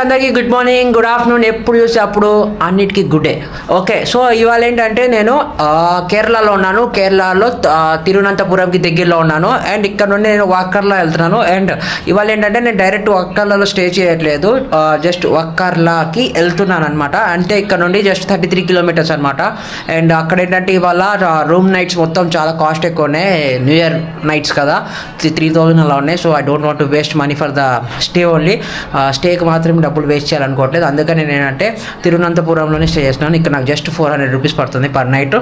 అందరికీ good morning, good afternoon. ఎప్పుడు చూస్తే అప్పుడు అన్నిటికీ గుడ్ డే. ఓకే, సో ఇవాళ ఏంటంటే నేను కేరళలో ఉన్నాను. కేరళలో తిరువనంతపురంకి దగ్గరలో ఉన్నాను. అండ్ ఇక్కడ నుండి నేను వక్కర్లా వెళ్తున్నాను. అండ్ ఇవాళ ఏంటంటే నేను డైరెక్ట్ వక్కర్లలో స్టే చేయట్లేదు, జస్ట్ వక్కర్లాకి వెళ్తున్నాను అనమాట. అంటే ఇక్కడ నుండి జస్ట్ 33 కిలోమీటర్స్ అనమాట. అండ్ అక్కడ ఏంటంటే ఇవాళ రూమ్ నైట్స్ మొత్తం చాలా కాస్ట్ ఎక్కువ ఉన్నాయి. న్యూ ఇయర్ నైట్స్ కదా, 3000 అలా ఉన్నాయి. So I don't want to waste money for the stay only. స్టేకి మాత్రం డబ్బులు వేస్ట్ చేయాలనుకోవట్లేదు. అందుకని నేనంటే తిరువనంతపురంలోనే స్టే చేస్తున్నాను. ఇక్కడ నాకు జస్ట్ 400 రూపీస్ పడుతుంది పర్ నైట్.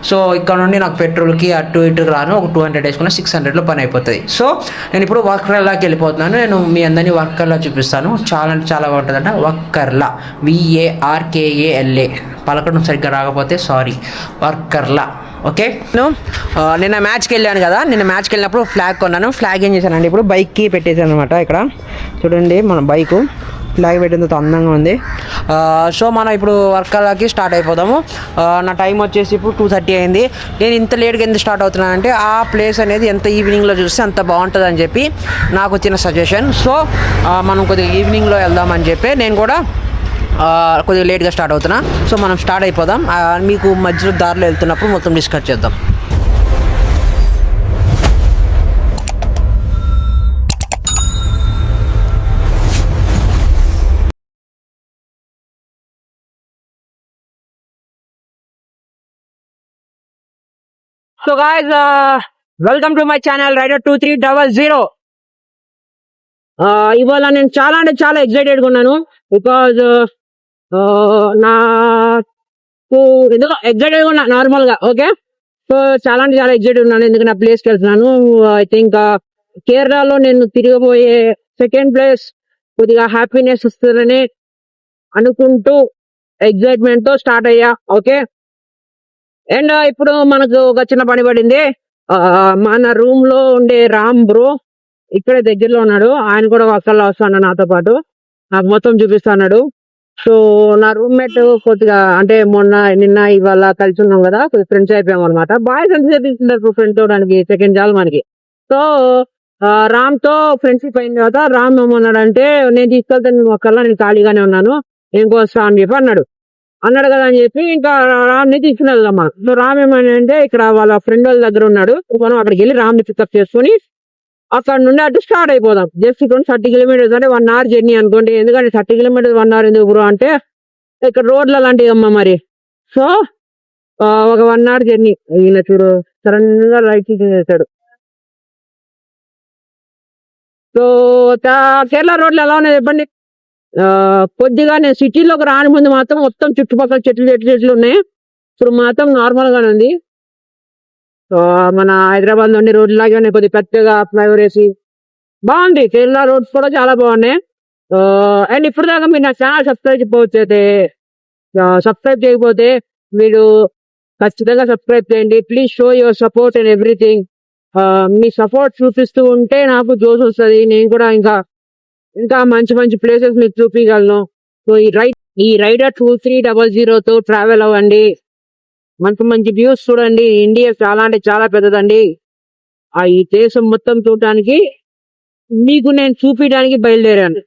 సో ఇక్కడ నుండి నాకు పెట్రోల్కి అటు ఇటు రాను ఒక 200 వేసుకున్న 600లో పని అయిపోతుంది. సో నేను ఇప్పుడు వర్కర్లాకి వెళ్ళిపోతున్నాను. నేను మీ అందరినీ వర్కర్లా చూపిస్తాను. చాలా అంటే చాలా బాగుంటుందంట వర్కర్లా, VARKALA. పలకడం సరిగ్గా రాకపోతే సారీ, వర్కర్లా. ఓకే, నేను నిన్న మ్యాచ్కి వెళ్ళాను కదా. నిన్న మ్యాచ్కి వెళ్ళినప్పుడు ఫ్లాగ్ కొన్నాను. ఫ్లాగ్ ఏం చేశానండి, ఇప్పుడు బైక్కి పెట్టేశాను అనమాట. ఇక్కడ చూడండి, మన బైకు ఫ్లాగ్ పెట్టినంత అందంగా ఉంది. సో మనం ఇప్పుడు వర్కర్లకి స్టార్ట్ అయిపోదాము. నా టైం వచ్చేసి ఇప్పుడు 2:30 అయింది. నేను ఇంత లేట్గా ఎందుకు స్టార్ట్ అవుతున్నానంటే ఆ ప్లేస్ అనేది ఎంత ఈవినింగ్లో చూస్తే అంత బాగుంటుంది అని చెప్పి నాకు వచ్చిన సజెషన్. సో మనం కొద్దిగా ఈవినింగ్లో వెళ్దామని చెప్పి నేను కూడా కొద్దిగా లేట్గా స్టార్ట్ అవుతున్నా. సో మనం స్టార్ట్ అయిపోదాం. మీకు మధ్యలో దారిలో వెళ్తున్నప్పుడు మొత్తం డిస్కస్ చేద్దాం. So guys, welcome to my channel rider 2300. ఇవాళ నేను చాలా అంటే చాలా ఎక్సైటెడ్గా ఉన్నాను. బికాజ్ నాకు ఎందుకో ఎక్సైటెడ్గా ఉన్నా నార్మల్గా. ఓకే, సో చాలా అంటే చాలా ఎక్సైటెడ్ ఉన్నాను ఎందుకంటే నా ప్లేస్కి వెళ్తున్నాను. ఐ థింక్ కేరళలో నేను తిరగబోయే సెకండ్ ప్లేస్ కొద్దిగా హ్యాపీనెస్ వస్తుందని అనుకుంటూ ఎక్సైట్మెంట్తో స్టార్ట్ అయ్యా. ఓకే, అండ్ ఇప్పుడు మనకు ఒక చిన్న పని పడింది. మన రూమ్ లో ఉండే రామ్ బ్రో ఇక్కడే దగ్గరలో ఉన్నాడు. ఆయన కూడా ఒక్కళ్ళ వస్తాడు నాతో పాటు, నాకు మొత్తం చూపిస్తున్నాడు. సో నా రూమ్మేట్ కొద్దిగా అంటే నిన్న ఇవాళ కలిసి ఉన్నాం కదా, కొద్దిగా ఫ్రెండ్స్ అయిపోయాం అనమాట. బాయ్స్ ఎంత ఫ్రెండ్స్ అవడానికి సెకండ్ చాలు మనకి. సో రామ్ తో ఫ్రెండ్షిప్ అయిన తర్వాత రామ్ ఏమన్నాడంటే, నేను తీసుకెళ్తాను ఒక్కళ్ళ, నేను ఖాళీగానే ఉన్నాను, ఏం వస్తా అని చెప్పి అన్నాడు కదా అని చెప్పి ఇంకా రామ్ని తీసుకుని వెళ్దాం. సో రామ్ ఏమంటే ఇక్కడ వాళ్ళ ఫ్రెండ్ వాళ్ళ దగ్గర ఉన్నాడు. మనం అక్కడికి వెళ్ళి రామ్ని పికప్ చేసుకుని అక్కడ నుండి అటు స్టార్ట్ అయిపోదాం. జస్ట్ 30 కిలోమీటర్స్ అంటే 1 hour జర్నీ అనుకోండి. ఎందుకంటే 30 కిలోమీటర్స్ 1 hour ఎందుకు బ్రో అంటే ఇక్కడ రోడ్లు అలాంటివి అమ్మ మరి. సో ఒక 1 hour జర్నీ. ఈయన చూడు సడన్ గా రైట్ చేశాడు. సో కేరళ రోడ్లు ఎలా ఉన్నాయి చెప్పండి. కొద్దిగా నేను సిటీలోకి రాని ముందు మాత్రం మొత్తం చుట్టుపక్కల చెట్లు ఉన్నాయి. ఇప్పుడు మాత్రం నార్మల్ గానే ఉంది. సో మన హైదరాబాద్ నుండి రోడ్లు లాగే ఉన్నాయి, కొద్దిగా పెద్దగా ఫ్లైఓవర్ వేసి బాగుంది. కేరళ రోడ్స్ కూడా చాలా బాగున్నాయి. అండ్ ఇప్పుడు దాకా మీరు నా ఛానల్ సబ్స్క్రైబ్ చేయకపోతే మీరు ఖచ్చితంగా సబ్స్క్రైబ్ చేయండి. Please show your support and everything. Me support చూపిస్తూ ఉంటే నాకు జోష్ వస్తుంది. నేను కూడా ఇంకా మంచి మంచి ప్లేసెస్ మీకు చూపించగలను. సో ఈ రైడర్ 2300తో ట్రావెల్ అవ్వండి. మంచి మంచి వ్యూస్ చూడండి. ఇండియా చాలా అంటే చాలా పెద్దదండి. ఈ దేశం మొత్తం చూడటానికి మీకు నేను చూపించడానికి బయలుదేరాను.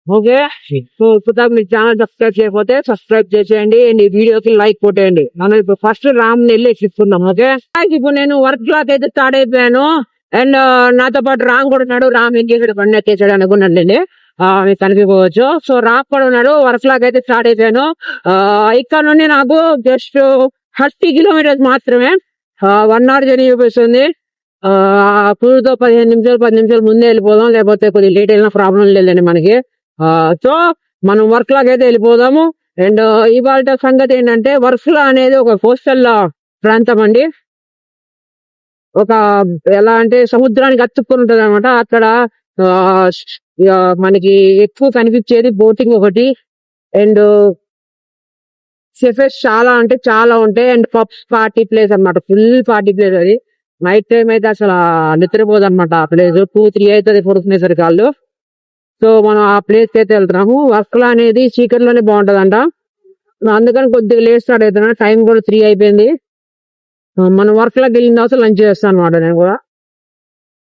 ఓకే, సో ఇప్పుడు మీరు ఛానల్ సబ్స్క్రైబ్ చేయకపోతే సబ్స్క్రైబ్ చేసేయండి. అండ్ ఈ వీడియోకి లైక్ కొట్టేయండి. మనం ఇప్పుడు ఫస్ట్ రామ్ వెళ్ళి ఎక్కిస్తున్నాం. ఓకే, ఇప్పుడు నేను వర్క్ క్లాక్ అయితే స్టార్ట్ అయిపోయాను. అండ్ నాతో పాటు రామ్ కూడా ఉన్నాడు. రామ్ ఏం చేసాడు, బండి ఎక్కేసాడు అనుకున్నాండి, మీకు కనిపించవచ్చు. సో రామ్ కూడా ఉన్నాడు. వర్క్ లాగా అయితే స్టార్ట్ అయిపోయాను. ఇక్కడ నుండి నాకు జస్ట్ 30 కిలోమీటర్స్ మాత్రమే. 1 hour జర్నీ చూపిస్తుంది. క్రూజ్తో 10 నిమిషాలు ముందే వెళ్ళిపోదాం, లేకపోతే కొద్దిగా లేట్ అయినా ప్రాబ్లం లేదండి మనకి. సో మనం వర్క్ లాగా అయితే వెళ్ళిపోదాము. అండ్ ఇవాళ సంగతి ఏంటంటే వర్క్లా అనేది ఒక కోస్టల్ ప్రాంతం అండి. ఒక ఎలా అంటే సముద్రానికి అతుక్కుని ఉంటది అనమాట. అక్కడ మనకి ఎక్కువ కనిపించేది బోటింగ్ ఒకటి. అండ్ సెఫెస్ చాలా అంటే చాలా ఉంటాయి. అండ్ పబ్స్ పార్టీ ప్లేస్ అనమాట, ఫుల్ పార్టీ ప్లేస్ అది. నైట్ టైం అయితే అసలు నిద్రపోదు అనమాట ఆ ప్లేస్. 2-3 అవుతుంది పడుకునేసరికి వాళ్ళు. సో మనం ఆ ప్లేస్కి అయితే వెళ్తున్నాము. వర్క్లా అనేది చీకట్లోనే బాగుంటదంట. అందుకని కొద్దిగా లేట్ స్టార్ట్ అవుతున్నా. టైం కూడా 3 అయిపోయింది. మనం వర్క్లోకి వెళ్ళిన తర్వాత లంచ్ చేస్తాను అనమాట నేను కూడా.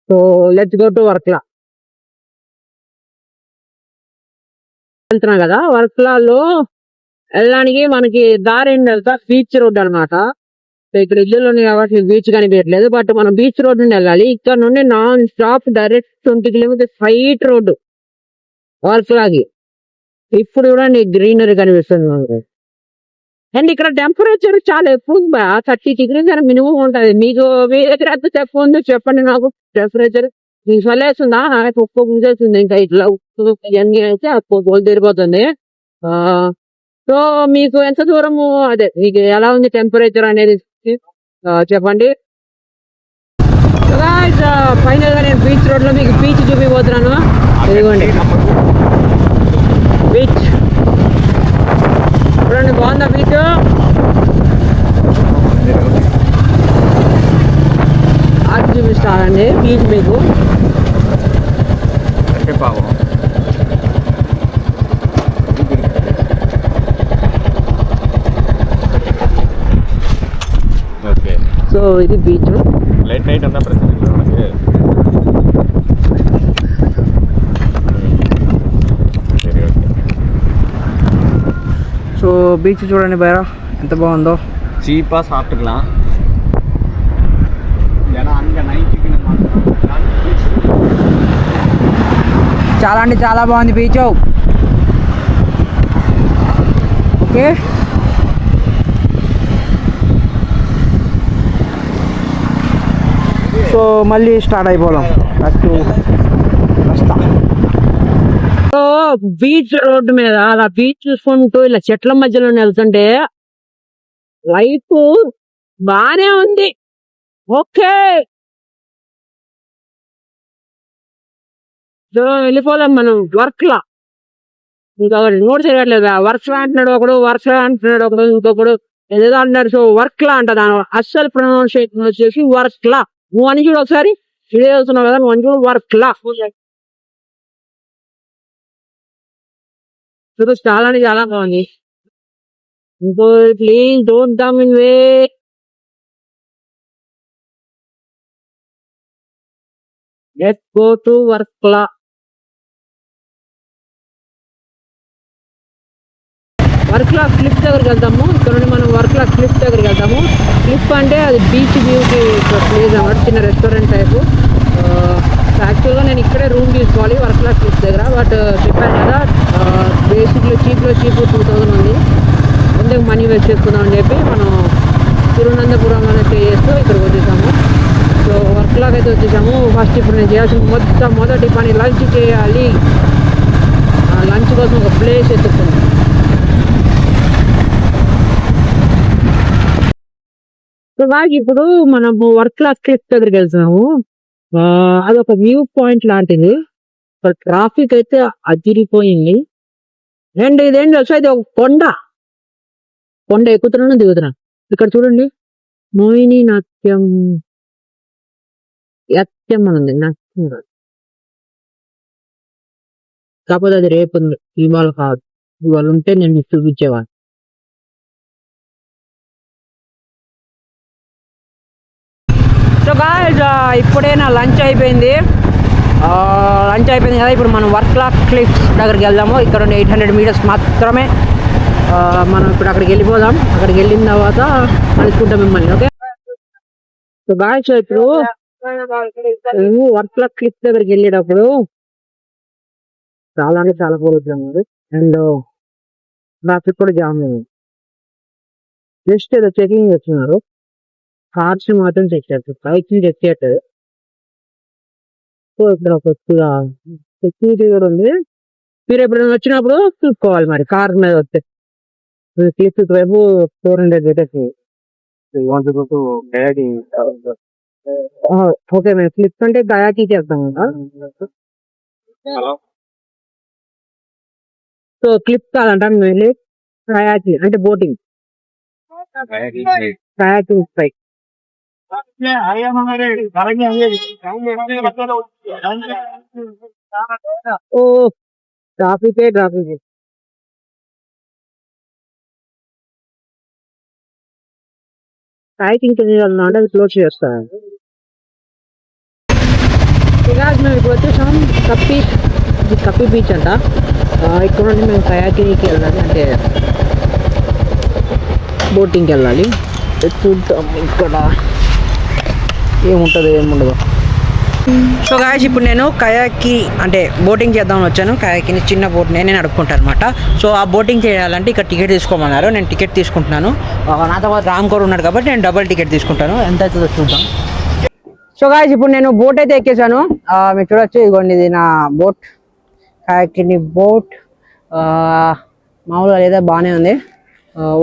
So let's go to Varkala. వెళ్తున్నా కదా, వర్క్లాలో వెళ్ళడానికి మనకి దారి ఏంటి వెళ్తా బీచ్ రోడ్ అనమాట. ఇక్కడ ఇల్లులు ఉన్నాయి కాబట్టి బీచ్ కనిపించట్లేదు, బట్ మనం బీచ్ రోడ్ నుండి వెళ్ళాలి. ఇక్కడ నుండి non stop direct 20 kilometres straight road వర్క్లాకి. ఇప్పుడు కూడా నీకు గ్రీనరీ కనిపిస్తుంది మనకి. అండ్ ఇక్కడ టెంపరేచర్ చాలా ఎక్కువ, 30 డిగ్రీస్ అని మినిమం ఉంటది. మీకు మీ దగ్గర ఎంత తక్కువ ఉందో చెప్పండి నాకు. టెంపరేచర్ మీకు చల్లేస్తుందా? నాకు ఉప్పు గుంజేస్తుంది. ఇంకా ఇట్లా ఉప్పు ఇవన్నీ అయితే పోలు తిరిగిపోతుంది. సో మీకు ఎంత దూరము, అదే మీకు ఎలా ఉంది టెంపరేచర్ అనేది చెప్పండి. ఫైనల్ గా నేను బీచ్ రోడ్ లో మీకు బీచ్ చూపిపోతున్నాను. ఇదిగోండి బీచ్, చూడండి బాగుందా బీచ్. అది చూపిస్తానండి బీచ్ మీకు. సో ఇది బీచ్. లైట్ నైట్ అంతా ప్రతి సో బీచ్ చూడండి బయరా ఎంత బాగుందో. சீப்பாக சாப்பிட்டுக்கலாம். ஏன்னா அங்கே చాలా అంటే చాలా బాగుంది బీచ్. ఓకే సో మళ్ళీ స్టార్ట్ అయిపోదాం. సో బీచ్ రోడ్డు మీద అలా బీచ్ చూసుకుంటూ ఇలా చెట్ల మధ్యలో వెళ్తుంటే లైఫ్ బానే ఉంది. ఓకే సో వెళ్ళిపోదాం మనం వర్క్ లా. ఇంకొకటి నోట్ చేయట్లేదు. వర్క్ లా అంటున్నాడు ఒకడు, వర్క్ లా అంటున్నాడు ఒకడు, ఇంకొకడు ఏదో అంటున్నాడు. సో వర్క్ లా అంట, దాని అస్సలు ప్రొనౌన్సియేషన్ వచ్చేసి వర్క్ లా. నువ్వు అని చూడు ఒకసారి, వీడియో చూస్తున్నావు కదా, నువ్వు అని చూడు వర్క్ లా. చాలా అంటే చాలా బాగుంది. Please don't come in way. Let's go to Varkala. Varkala cliff దగ్గరికి వెళ్తాము. ఇక్కడ నుండి మనం వర్క్లా క్లిఫ్ దగ్గరికి వెళ్తాము. క్లిఫ్ అంటే అది బీచ్ వ్యూకి ప్లేస్ అన్నమాట, చిన్న రెస్టారెంట్ టైపు. యాక్చువల్గా నేను ఇక్కడే రూమ్ తీసుకోవాలి వర్క్లా క్లిఫ్ దగ్గర, బట్ చెప్పాను కదా బేసిక్లో చీప్లో చీప్ 2000 ఉంది, ఎందుకు మనీ వేస్ట్ చేసుకుందాం అని చెప్పి మనం తిరువనంతపురంలోనే స్టే చేస్తూ ఇక్కడికి వచ్చేసాము. సో వర్క్లాకి అయితే వచ్చేసాము. ఫస్ట్ ఇప్పుడు నేను చేయాల్సిన మొదటి పని లంచ్ చేయాలి. లంచ్ కోసం ఒక ప్లేస్ ఎత్తుకున్నాం. సో బాగా ఇప్పుడు మనము వర్క్లా క్లిఫ్ దగ్గరికి వెళ్తున్నాము. అదొక వ్యూ పాయింట్ లాంటిది. ట్రాఫిక్ అయితే అదిరిపోయింది. అండ్ ఇదేంటి తెలుసా, ఇది ఒక కొండ ఎక్కుతున్నాను దిగుతున్నా. ఇక్కడ చూడండి మోహిని నాట్యం అని ఉంది. నాట్యం కాకపోతే అది రేపు ఉంది, ఇవాళ కాదు. ఇవాళ ఉంటే నేను చూపించేవాడిని. సో గాయ్స్ ఇప్పుడే నా లంచ్ అయిపోయింది. కదా, ఇప్పుడు మనం వర్క్లా క్లిఫ్స్ దగ్గరికి వెళ్దాము. ఇక్కడ నుండి 800 మీటర్స్ మాత్రమే. మనం ఇప్పుడు అక్కడికి వెళ్ళిపోదాం. అక్కడికి వెళ్ళిన తర్వాత కలుసుకుంటాం మిమ్మల్ని. ఓకే సో గాయ్స్ ఇప్పుడు వర్క్లా క్లిఫ్ దగ్గరికి వెళ్ళేటప్పుడు చాలా అంటే చాలా పోలుతుంది. అండ్ ట్రాఫిక్ కూడా జామ్ అయింది. జస్ట్ ఏదో చెకింగ్ వచ్చినారు, కార్స్ మాత్రం చెక్ చేస్తారు, బైక్స్ చెక్ చేయట్లేదు. సో ఇక్కడ కొద్దిగా సెక్యూరిటీ కూడా ఉంది. మీరు ఎప్పుడైనా వచ్చినప్పుడు చూసుకోవాలి మరి. కార్ మీద వస్తే క్లిఫ్ వైపు 400 మీటర్స్. ఓకే మేము క్లిఫ్ అంటే గయాకి చేస్తాం కదా. సో క్లిఫ్ కాదంట, వెళ్ళి గయాకి అంటే బోటింగ్, కయాకింగ్ స్ట్రైక్. ఓ ట్రాఫిక్ కయాకింగ్ అంటే అది క్లోజ్ చేస్తారు. మేము ఇప్పుడు వచ్చేసాం కప్పి బీచ్ అంట. ఇక్కడ నుండి మేము కయాకింగ్కి వెళ్ళాలి, అంటే బోటింగ్కి వెళ్ళాలి. చూద్దాం ఇక్కడ ఏముంటుందో ఏముండదు. సో గాయస్ ఇప్పుడు నేను కయాకి అంటే బోటింగ్ చేద్దామని వచ్చాను. కయాకిని చిన్న బోట్ నేనే నడుపుకుంటాను అనమాట. సో ఆ బోటింగ్ చేయాలంటే ఇక్కడ టికెట్ తీసుకోమన్నారు. నేను టికెట్ తీసుకుంటున్నాను. నాతో పాటు రామ్ కౌర్ ఉన్నాడు కాబట్టి నేను డబుల్ టికెట్ తీసుకుంటాను. ఎంత అవుతుందో చూద్దాం. సో గాయస్ ఇప్పుడు నేను బోట్ అయితే ఎక్కేసాను. మీరు చూడొచ్చు, ఇదిగోండి ఇది నా బోట్, కయాకిని బోట్. మామూలుగా లేదా బాగానే ఉంది.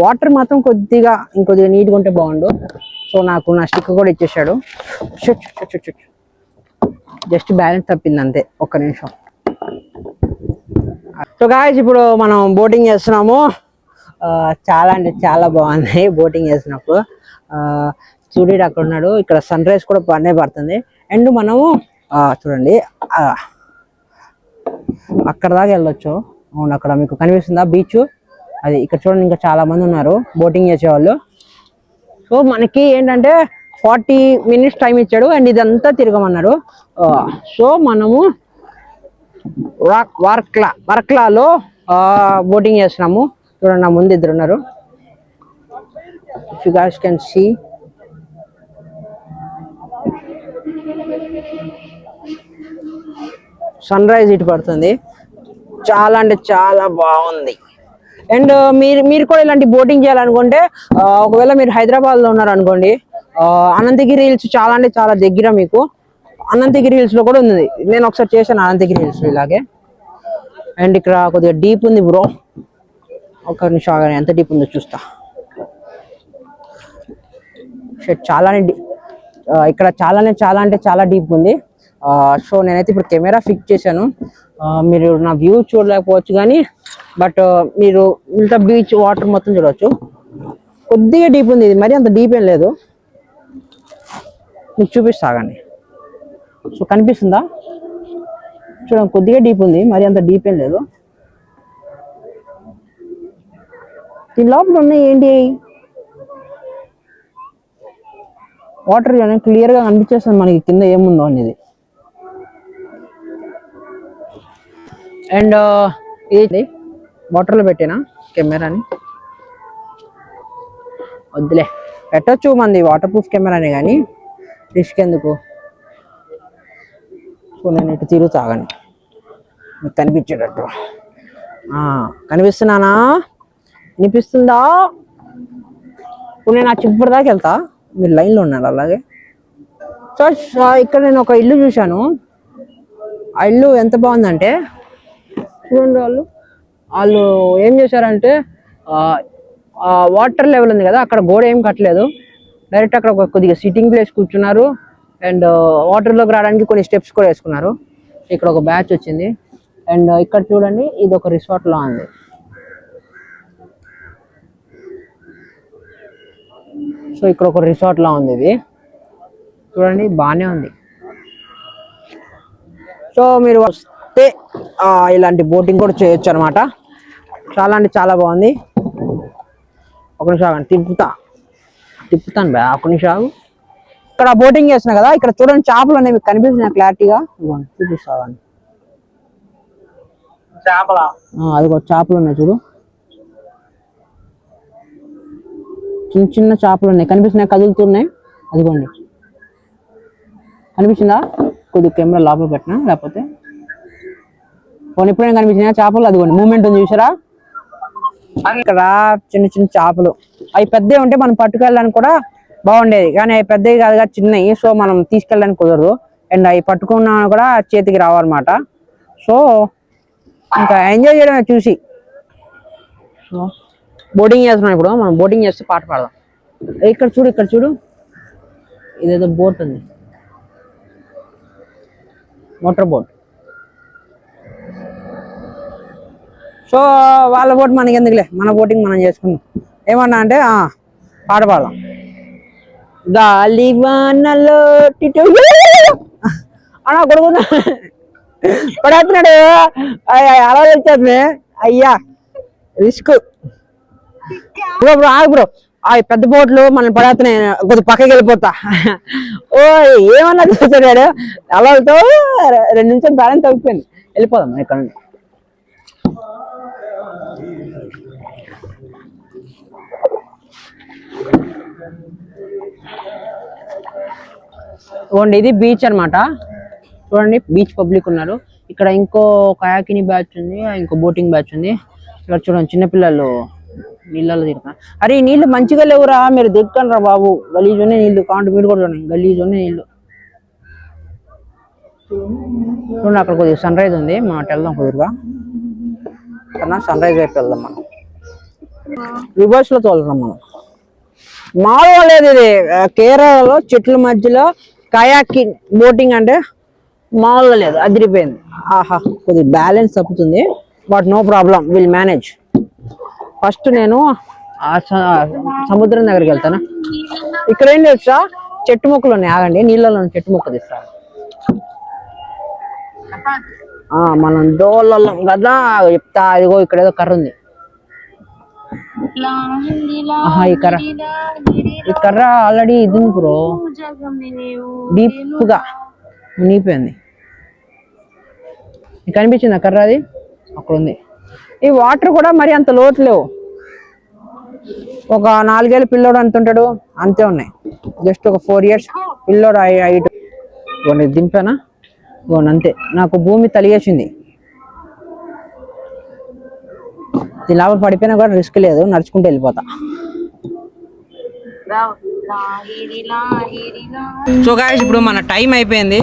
వాటర్ మాత్రం ఇంకొద్దిగా నీట్గా ఉంటే బాగుండు. సో నాకు నా స్టిక్ కూడా ఇచ్చేసాడు. జస్ట్ బ్యాలెన్స్ తప్పింది అంతే, ఒక్క నిమిషం. సో గాయస్ ఇప్పుడు మనం బోటింగ్ చేస్తున్నాము. చాలా అంటే చాలా బాగుంది బోటింగ్ చేసినప్పుడు. సూర్యుడు అక్కడ ఉన్నాడు, ఇక్కడ సన్ రైజ్ కూడా బాగానే పడుతుంది. అండ్ మనము చూడండి అక్కడ దాకా వెళ్ళొచ్చు. అవును, అక్కడ మీకు కనిపిస్తుందా బీచ్, అది ఇక్కడ చూడండి. ఇంకా చాలా మంది ఉన్నారు బోటింగ్ చేసేవాళ్ళు. సో మనకి ఏంటంటే 40 minutes టైం ఇచ్చాడు అండ్ ఇదంతా తిరగమన్నారు. సో మనము వర్క్లాలో బోటింగ్ చేస్తున్నాము. చూడండి నా ముందు ఇద్దరు ఉన్నారు. You guys can see. Sun rise ఇటు పడుతుంది. చాలా అంటే చాలా బాగుంది. అండ్ మీరు కూడా ఇలాంటి బోటింగ్ చేయాలనుకుంటే ఒకవేళ మీరు హైదరాబాద్లో ఉన్నారనుకోండి, అనంతగిరి హిల్స్ చాలా అంటే చాలా దగ్గర మీకు. అనంతగిరి హిల్స్లో కూడా ఉంది. నేను ఒకసారి చేశాను అనంతగిరి హిల్స్ ఇలాగే. అండ్ ఇక్కడ కొద్దిగా డీప్ ఉంది బ్రో. ఒక నిమిషం ఆగండి, ఎంత డీప్ ఉందో చూస్తా. చాలానే ఇక్కడ చాలా అంటే చాలా డీప్ ఉంది. సో నేనైతే ఇప్పుడు కెమెరా ఫిక్స్ చేశాను. మీరు నా వ్యూ చూడలేకపోవచ్చు కానీ బట్ మీరు ఇంత బీచ్ వాటర్ మొత్తం చూడవచ్చు. కొద్దిగా డీప్ ఉంది, ఇది మరి అంత డీప్ ఏం లేదు. మీకు చూపిస్తాగండి. సో కనిపిస్తుందా? చూడండి, కొద్దిగా డీప్ ఉంది, మరి అంత డీప్ ఏం లేదు. ఈ లోపల ఉన్నాయి ఏంటి వాటర్ క్లియర్ గా కనిపించేస్తుంది మనకి కింద ఏముందో అనేది. అండ్ ఇది వాటర్లో పెట్టినా కెమెరాని, వద్దులే పెట్టచ్చు మంది వాటర్ ప్రూఫ్ కెమెరానే కానీ రిస్క్ ఎందుకు. సో నేను ఇటు తిరుగుతాగండి మీకు కనిపించేటట్టు. కనిపిస్తున్నానా? వినిపిస్తుందా? ఇప్పుడు నేను ఆ చివరి దాకా వెళ్తా, మీరు లైన్లో ఉన్నారు అలాగే. సో ఇక్కడ నేను ఒక ఇల్లు చూశాను. ఆ ఇల్లు ఎంత బాగుందంటే చూడండి, వాళ్ళు ఏం చేశారంటే వాటర్ లెవెల్ ఉంది కదా, అక్కడ గోడ ఏం కట్టలేదు, డైరెక్ట్ అక్కడ ఒక కొద్దిగా సిట్టింగ్ ప్లేస్ కూర్చున్నారు. అండ్ వాటర్లోకి రావడానికి కొన్ని స్టెప్స్ కూడా వేసుకున్నారు. ఇక్కడ ఒక బ్యాచ్ వచ్చింది. అండ్ ఇక్కడ చూడండి, ఇది ఒక రిసార్ట్ లా ఉంది. సో ఇక్కడ ఒక రిసార్ట్ లా ఉంది, ఇది చూడండి బాగానే ఉంది. సో మీరు వస్తే ఇలాంటి బోటింగ్ కూడా చేయొచ్చు అనమాట. చాలా అంటే చాలా బాగుంది. ఒక నిమిషం తిప్పుతాను బా, ఒక నిమిషం. ఇక్కడ బోటింగ్ చేస్తున్నా కదా, ఇక్కడ చూడండి చేపలు అనేవి కనిపిస్తున్నాయి క్లారిటీగా. చూపిస్తాను, అది ఒక చేపలు ఉన్నాయి చూడు, చిన్న చిన్న చేపలు ఉన్నాయి కనిపిస్తున్నాయి, కదులుతున్నాయి. అదిగోండి కనిపిస్తుందా? కొద్దిగా కెమెరా లోపల పెట్టినా, లేకపోతే కొన్ని ఎప్పుడైనా కనిపించినా చేపలు. అదిగోండి మూమెంట్ ఉంది చూసారా? ఇక్కడ చిన్న చిన్న చేపలు, అవి పెద్దవి ఉంటే మనం పట్టుకెళ్ళడానికి కూడా బాగుండేది, కానీ అవి పెద్దవి కాదుగా చిన్నవి. సో మనం తీసుకెళ్ళడానికి కుదరదు. అండ్ అవి పట్టుకున్నా కూడా చేతికి రావన్నమాట. సో ఇంకా ఎంజాయ్ చేయడం చూసి. సో బోటింగ్ చేస్తున్నాం ఇప్పుడు, మనం బోటింగ్ చేస్తే పాట పాడదాం. ఇక్కడ చూడు ఇదేదో బోట్ ఉంది, మోటార్ బోట్. సో వాళ్ళ బోట్ మనకి ఎందుకులే, మన బోటింగ్ మనం చేసుకుందాం. ఏమన్నా అంటే పాట పాడదాం. గాలివానలో అన్నా కొడుకున్నా పడేస్తున్నాడు, అలా వచ్చేస్తుంది. అయ్యా రిస్క్ బ్రో, ఆగు బ్రో. పెద్ద బోట్లు మనం పడేస్తున్నాయి, కొద్దిగా పక్కకి వెళ్ళిపోతా. ఓ ఏమన్నా చూస్తాడు అలా వెళ్తావు. 2 నిమిషాలు బ్యాలెన్స్ తగ్గిపోయింది, వెళ్ళిపోదాం ఇక్కడ నుండి. చూడండి ఇది బీచ్ అన్నమాట. చూడండి బీచ్ పబ్లిక్ ఉన్నారు. ఇక్కడ ఇంకో కయాకిని బ్యాచ్ ఉంది, ఇంకో బోటింగ్ బ్యాచ్ ఉంది. ఇక్కడ చూడండి చిన్నపిల్లలు నీళ్ళలో తిరుగుతున్నారు. అరే ఈ నీళ్లు మంచిగా లేవురా, మీరు దిక్కండి రా బాబు, గలీజ్ ఉన్నాయి నీళ్లు. కాంటు మీరు కూడా చూడండి, గలీజ్ ఉన్నాయి నీళ్లు. చూడండి అక్కడ కొద్దిగా సన్ రైజ్ ఉంది, మనం అటు వెళ్దాం కుదురుగా. సన్ రైజ్ వైపు వెళ్దాం మనం. రివర్స్ లో తోలుదాం మనం. మామూలుగా లేదు ఇది. కేరళలో చెట్ల మధ్యలో కయాకింగ్ బోటింగ్ అంటే మామూలుగా లేదు, అదిరిపోయింది. ఆహా కొద్దిగా బ్యాలెన్స్ తప్పుతుంది, but no problem, will manage. First నేను సముద్రం దగ్గరికి వెళ్తాను. ఇక్కడ ఏం తెలుసా, చెట్టు మొక్కలు ఉన్నాయి. ఆగండి, నీళ్ళలో చెట్టు మొక్క తీస్తాను. మనం డోళ్ళం కదా చెప్తా. ఇదిగో ఇక్కడ ఏదో కర్ర ఉంది. ఈ కర్ర ఆల్రెడీ ఇది ఉంది బ్రో, డీప్ గా మునిగిపోయింది. కనిపించింది ఆ కర్ర, అది అక్కడ ఉంది. ఈ వాటర్ కూడా మరి అంత లోతు లేవు. ఒక 4 ఏళ్ళ పిల్లోడు అంత ఉంటాడు, అంతే ఉన్నాయి. జస్ట్ ఒక 4 years పిల్లోడు హైట్. దింపానా అంతే. నాకు భూమి తలిగేసింది. లోపల పడిపోయినా కూడా రిస్క్ లేదు, నడుచుకుంటూ వెళ్ళిపోతా. సో గాయ్స్ ఇప్పుడు మన టైం అయిపోయింది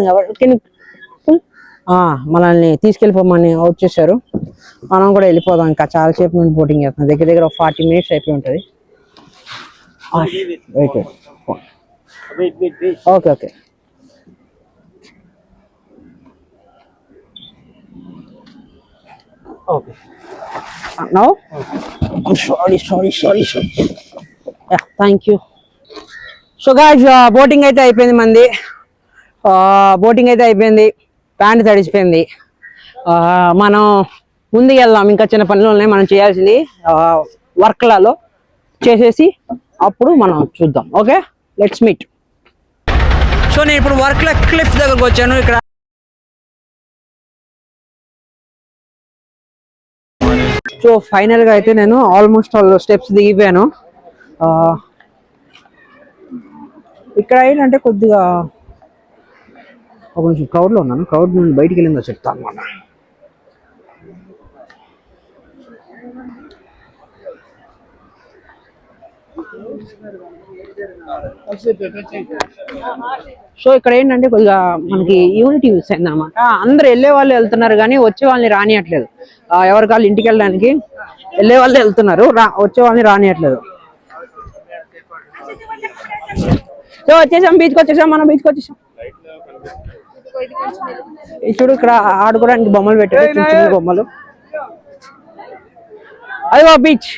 కాబట్టి మనల్ని తీసుకెళ్ళిపోమని అవుట్ చేశారు. మనం కూడా వెళ్ళిపోదాం. ఇంకా చాలా సేపు నుండి బోటింగ్ చేస్తున్నాం. దగ్గర ఒక 40 minutes అయిపోయి ఉంటుంది. Okay okay okay now sorry thank you. So guys boating అయితే అయిపోయింది మంది. బోటింగ్ అయితే అయిపోయింది, ప్యాంట్ తడిసిపోయింది. మనం ముందుకు వెళ్దాం. ఇంకా చిన్న పనులు ఉన్నాయి మనం చేయాల్సింది, వర్క్లలో చేసేసి అప్పుడు మనం చూద్దాం. Okay let's meet. సో నేను ఇప్పుడు వర్క్ల క్లిఫ్ దగ్గరకు వచ్చాను. ఇక్కడ సో ఫైనల్ గా అయితే నేను ఆల్మోస్ట్ ఆల్ స్టెప్స్ దిగిపోయాను. ఇక్కడ ఏంటంటే కొద్దిగా ఒక నిమిషం క్రౌడ్ లో ఉన్నాను. క్రౌడ్ నుండి బయటికి వెళ్ళిందో చెప్తాను అన్నమాట. సో ఇక్కడ ఏంటంటే కొద్దిగా మనకి యూనిటీ యూస్ అయింది అనమాట. అందరు వెళ్ళే వాళ్ళు వెళ్తున్నారు కానీ వచ్చే వాళ్ళని రానియట్లేదు. ఎవరి కాళ్ళు ఇంటికి వెళ్ళడానికి వెళ్ళే వాళ్ళు వెళ్తున్నారు, వచ్చే వాళ్ళని రానియట్లేదు. సో వచ్చేసాం, బీచ్కి వచ్చేసాం. మనం బీచ్కి వచ్చేసాం. చూడు ఇక్కడ ఆడుకోవడానికి బొమ్మలు పెట్టారు, చిన్న చిన్న బొమ్మలు. అదిగో బీచ్.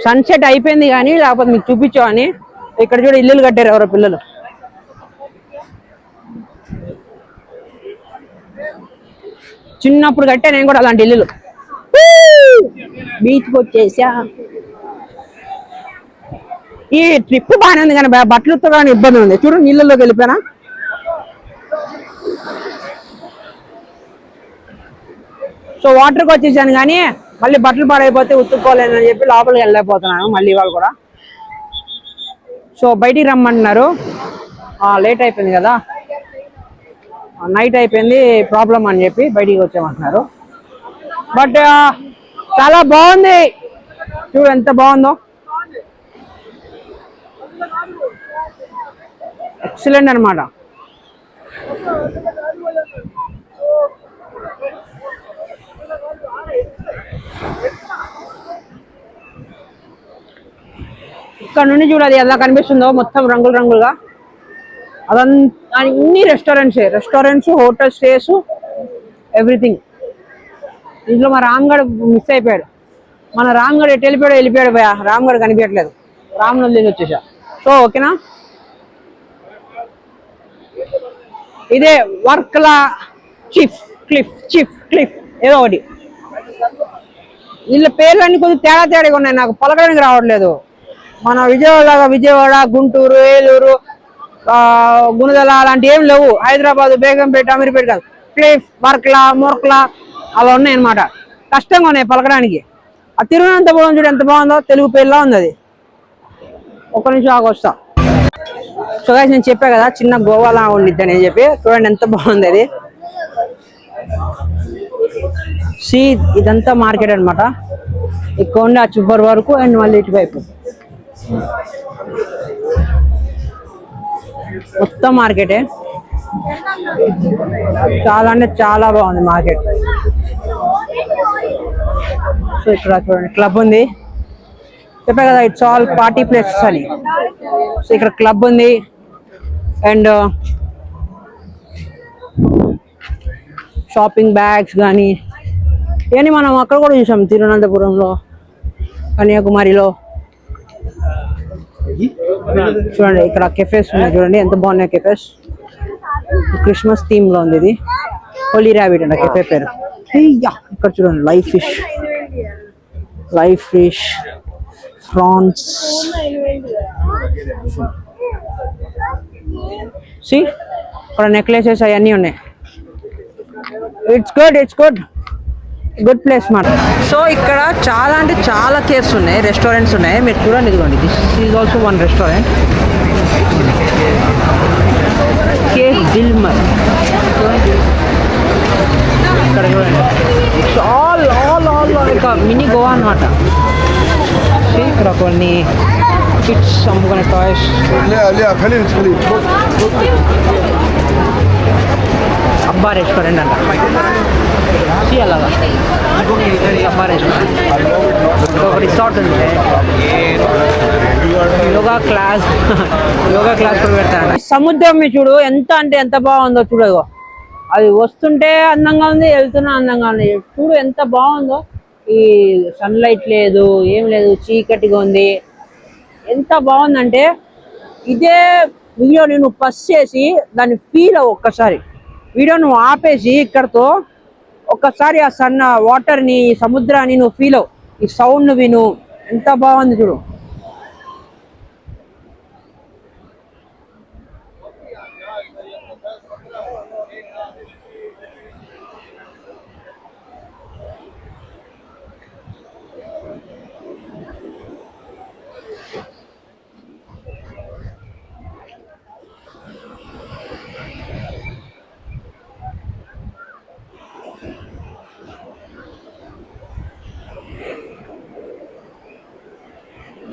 సన్సెట్ అయిపోయింది కానీ లేకపోతే మీకు చూపించామని. ఇక్కడ చూడ ఇల్లులు కట్టారు ఎవరో పిల్లలు. చిన్నప్పుడు కట్టా నేను కూడా అలాంటి ఇల్లులు. బీచ్కి వచ్చేసా. ఈ ట్రిప్ బాగానే ఉంది కానీ బట్టలు ఉతకడానికి ఇబ్బంది ఉంది. చూడు నీళ్ళలోకి వెళ్ళిపోయినా. సో వాటర్కి వచ్చేసాను కానీ మళ్ళీ బట్టలు పాడైపోతే ఉతుక్కోలేనని చెప్పి లోపలికి వెళ్ళలేకపోతున్నాను మళ్ళీ ఇవాళ కూడా. సో బయటికి రమ్మంటున్నారు, లేట్ అయిపోయింది కదా, నైట్ అయిపోయింది, ప్రాబ్లం అని చెప్పి బయటికి వచ్చామంటున్నారు. బట్ చాలా బాగుంది, చూడు ఎంత బాగుందో, ఎక్సలెంట్ అనమాట. ఇక్కడ నుండి చూడాలి ఎలా కనిపిస్తుందో, మొత్తం రంగులు రంగులుగా. అదంతా అన్ని రెస్టారెంట్స్, హోటల్ స్టేస్, ఎవ్రీథింగ్. ఇంట్లో మా రామ్గఢ్ మిస్ అయిపోయాడు. మన రామ్గఢ్ ఎటు వెళ్ళిపోయాడు భయ. రామ్గఢ్ కనిపించట్లేదు, రామ్ వదిలేసి వచ్చేసా. సో ఓకేనా, ఇదే వర్క్లా క్లిఫ్ ఏదో ఒకటి. వీళ్ళ పేర్లు అన్ని కొద్దిగా తేడాగా ఉన్నాయి, నాకు పలకడానికి రావట్లేదు. మన విజయవాడ, గుంటూరు, ఏలూరు, గుణదల అలాంటి ఏం లేవు. హైదరాబాద్, బేగంపేట, అమీర్పేట కాదు, క్లిఫ్, వర్క్లా, మోర్క్లా అలా ఉన్నాయి అనమాట. కష్టంగా ఉన్నాయి పలకడానికి. ఆ తిరువనంతపురం చూడు ఎంత బాగుందో, తెలుగు పేరులా ఉంది అది. ఒక్క నిమిషం ఆగొస్తా. సో గైస్ నేను చెప్పా కదా చిన్న గోవాలా ఉండిద్ది అని చెప్పి, చూడండి ఎంత బాగుంది అది. సి ఇదంతా మార్కెట్ అనమాట. ఇక్కడ ఉండి ఆ చివరి వరకు అండ్ మళ్ళీ ఇటువైపు మొత్తం మార్కెటే. చాలా అంటే చాలా బాగుంది మార్కెట్. సో ఇక్కడ చూడండి క్లబ్ ఉంది, చెప్పా కదా ఇట్స్ ఆల్ పార్టీ ప్లేసెస్ అని. సో ఇక్కడ క్లబ్ ఉంది అండ్ షాపింగ్ బ్యాగ్స్ కానీ ఇవన్నీ మనం అక్కడ కూడా చూసాం, తిరువనంతపురంలో, కన్యాకుమారిలో. చూడండి ఇక్కడ కెఫేస్ ఉన్నాయి, చూడండి ఎంత బాగున్నాయి కెఫేస్. క్రిస్మస్ థీమ్ లో ఉంది ఇది. హోలీ ర్యాబిట్ అంట కెఫే పేరు. ఇక్కడ చూడండి లైవ్ ఫిష్ ప్రాన్స్. సి ఇక్కడ నెక్లెసెస్ అవన్నీ ఉన్నాయి. ఇట్స్ గుడ్ ప్లేస్ మాట. సో ఇక్కడ చాలా అంటే చాలా కేఫ్స్ ఉన్నాయి, రెస్టారెంట్స్ ఉన్నాయి. మీరు చూడండి, ఇదిగోండి this is also one restaurant, cafe Del Mar. ఇక్కడ చూడండి ఇట్స్ ఆల్ ఇంకా మినీ గోవా అనమాట. ఇక్కడ కొన్ని కిడ్స్ అమ్ముకునే టాయ్స్. అబ్బా రెస్టారెంట్ అంట అలాగా. అబ్బా రెస్టారెంట్ ఒక రిసార్ట్ ఉంది, యోగా క్లాస్ కూడా పెడతారంట. సముద్రం మీ చూడు ఎంత అంటే ఎంత బాగుందో చూడదు. అది వస్తుంటే అందంగా ఉంది, వెళ్తున్నా అందంగా ఉంది. చూడు ఎంత బాగుందో. ఈ సన్లైట్ లేదు, ఏం లేదు, చీకటిగా ఉంది. ఎంత బాగుందంటే ఇదే వీడియో నేను పస్ చేసి దాన్ని ఫీల్ అవ్వ. ఒక్కసారి వీడియో నువ్వు ఆపేసి ఇక్కడతో ఒక్కసారి ఆ వాటర్ని, సముద్రాన్ని నువ్వు ఫీల్ అవ్వు. ఈ సౌండ్ విను, ఎంత బాగుంది చూడు.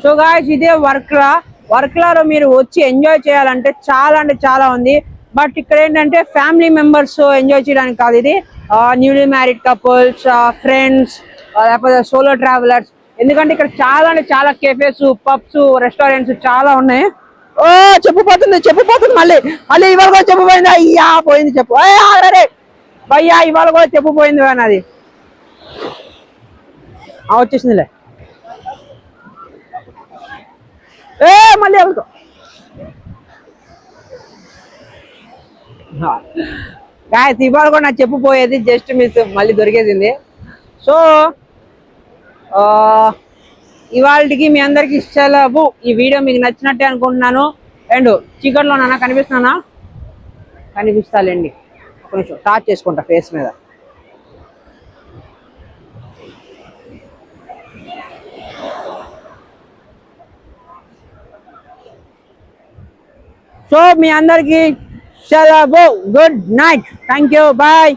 సో గాయ్స్ ఇదే వర్క్లాలో మీరు వచ్చి ఎంజాయ్ చేయాలంటే చాలా అంటే చాలా ఉంది. బట్ ఇక్కడ ఏంటంటే ఫ్యామిలీ మెంబర్స్ ఎంజాయ్ చేయడానికి కాదు, ఇది న్యూలీ మ్యారీడ్ కపుల్స్, ఫ్రెండ్స్, లేకపోతే సోలో ట్రావెలర్స్. ఎందుకంటే ఇక్కడ చాలా అంటే చాలా కెఫేస్, పబ్స్, రెస్టారెంట్స్ చాలా ఉన్నాయి. ఓ చెప్పిపోతుంది మళ్ళీ ఇవాళ కూడా చెప్పిపోయింది. అయ్యా పోయింది చెప్పు భయ్యా, ఇవాళ కూడా చెప్పిపోయింది అన్నది. వచ్చేసిందిలే. మళ్ళీ అవుతా గాయస్, ఇవాళ కూడా నాకు చెప్పిపోయేది జస్ట్ మిస్, మళ్ళీ దొరికేసింది. సో ఇవాళకి మీ అందరికి ఇష్టం. ఈ వీడియో మీకు నచ్చినట్టే అనుకుంటున్నాను. అండ్ చీకట్లో నాన్న కనిపిస్తాలేండి. ఒక నిమిషం టాచ్ చేసుకుంటా ఫేస్ మీద. సో మీ అందరికి సెలవు, good night, thank you, bye.